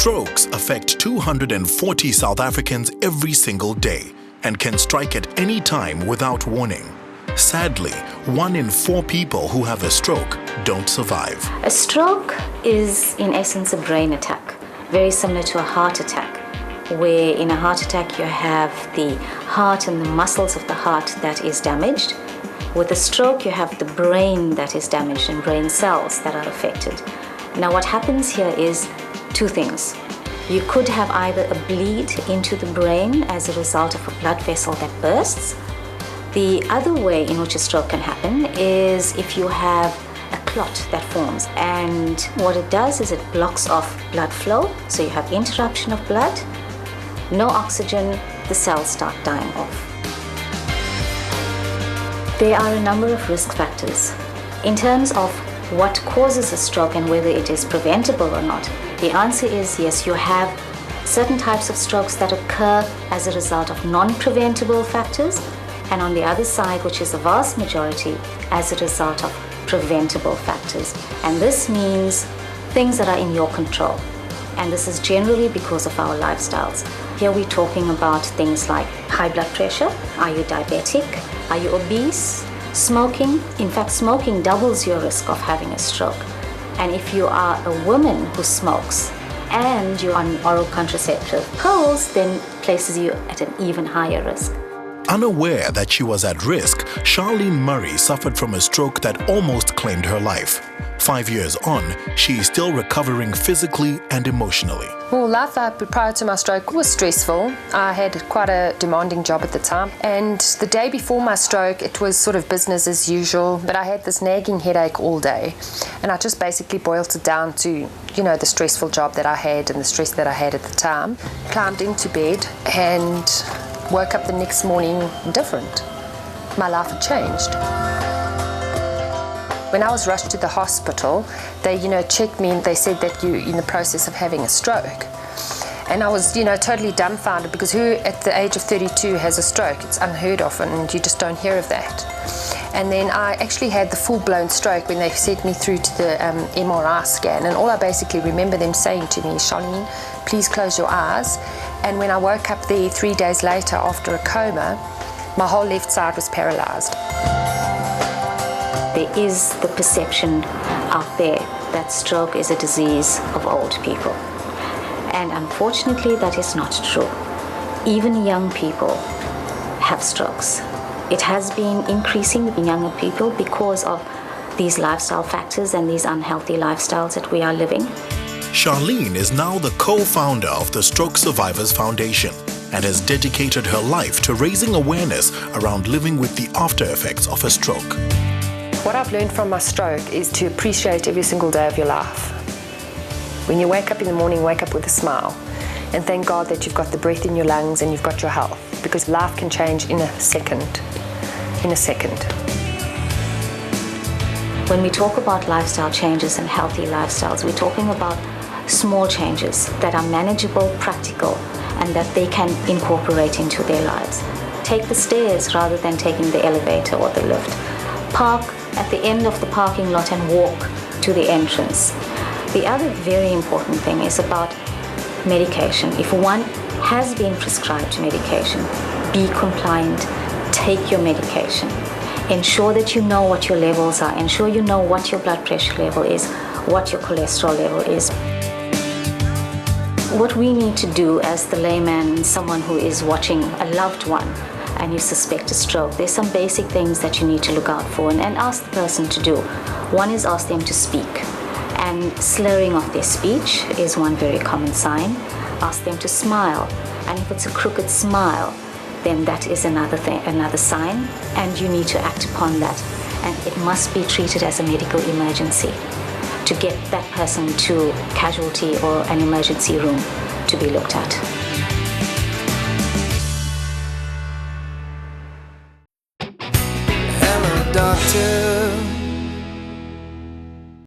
Strokes affect 240 South Africans every single day and can strike at any time without warning. Sadly, 1 in 4 people who have a stroke don't survive. A stroke is in essence a brain attack, very similar to a heart attack, where in a heart attack you have the heart and the muscles of the heart that is damaged. With a stroke you have the brain that is damaged and brain cells that are affected. Now what happens here is 2 things. You could have either a bleed into the brain as a result of a blood vessel that bursts. The other way in which a stroke can happen is if you have a clot that forms, and what it does is it blocks off blood flow, so you have interruption of blood, no oxygen, the cells start dying off. There are a number of risk factors. In terms of what causes a stroke and whether it is preventable or not, the answer is yes, you have certain types of strokes that occur as a result of non-preventable factors, and on the other side, which is the vast majority, as a result of preventable factors. And this means things that are in your control. And this is generally because of our lifestyles. Here we're talking about things like high blood pressure. Are you diabetic? Are you obese? Smoking. In fact, smoking doubles your risk of having a stroke. And if you are a woman who smokes and you're on oral contraceptive pills, then places you at an even higher risk. Unaware that she was at risk, Charlene Murray suffered from a stroke that almost claimed her life. 5 years on, she is still recovering physically and emotionally. Well, life prior to my stroke was stressful. I had quite a demanding job at the time, and the day before my stroke it was sort of business as usual, but I had this nagging headache all day, and I just basically boiled it down to, the stressful job that I had and the stress that I had at the time. Climbed into bed and woke up the next morning different. My life had changed. When I was rushed to the hospital, they, checked me and they said that you're in the process of having a stroke. And I was, totally dumbfounded, because who at the age of 32 has a stroke? It's unheard of, and you just don't hear of that. And then I actually had the full-blown stroke when they sent me through to the MRI scan, and all I basically remember them saying to me, Charlene, please close your eyes. And when I woke up there 3 days later after a coma, my whole left side was paralyzed. There is the perception out there that stroke is a disease of old people. And unfortunately, that is not true. Even young people have strokes. It has been increasing in younger people because of these lifestyle factors and these unhealthy lifestyles that we are living. Charlene is now the co-founder of the Stroke Survivors Foundation and has dedicated her life to raising awareness around living with the after effects of a stroke. What I've learned from my stroke is to appreciate every single day of your life. When you wake up in the morning, wake up with a smile and thank God that you've got the breath in your lungs and you've got your health, because life can change in a second. When we talk about lifestyle changes and healthy lifestyles, we're talking about small changes that are manageable, practical, and that they can incorporate into their lives. Take the stairs rather than taking the elevator or the lift. Park at the end of the parking lot and walk to the entrance. The other very important thing is about medication. If one has been prescribed medication, be compliant, take your medication. Ensure that you know what your levels are. Ensure you know what your blood pressure level is, what your cholesterol level is. What we need to do as the layman, someone who is watching a loved one, and you suspect a stroke, there's some basic things that you need to look out for and ask the person to do. One is ask them to speak. And slurring of their speech is one very common sign. Ask them to smile. And if it's a crooked smile, then that is another sign, and you need to act upon that. And it must be treated as a medical emergency to get that person to casualty or an emergency room to be looked at. Doctor,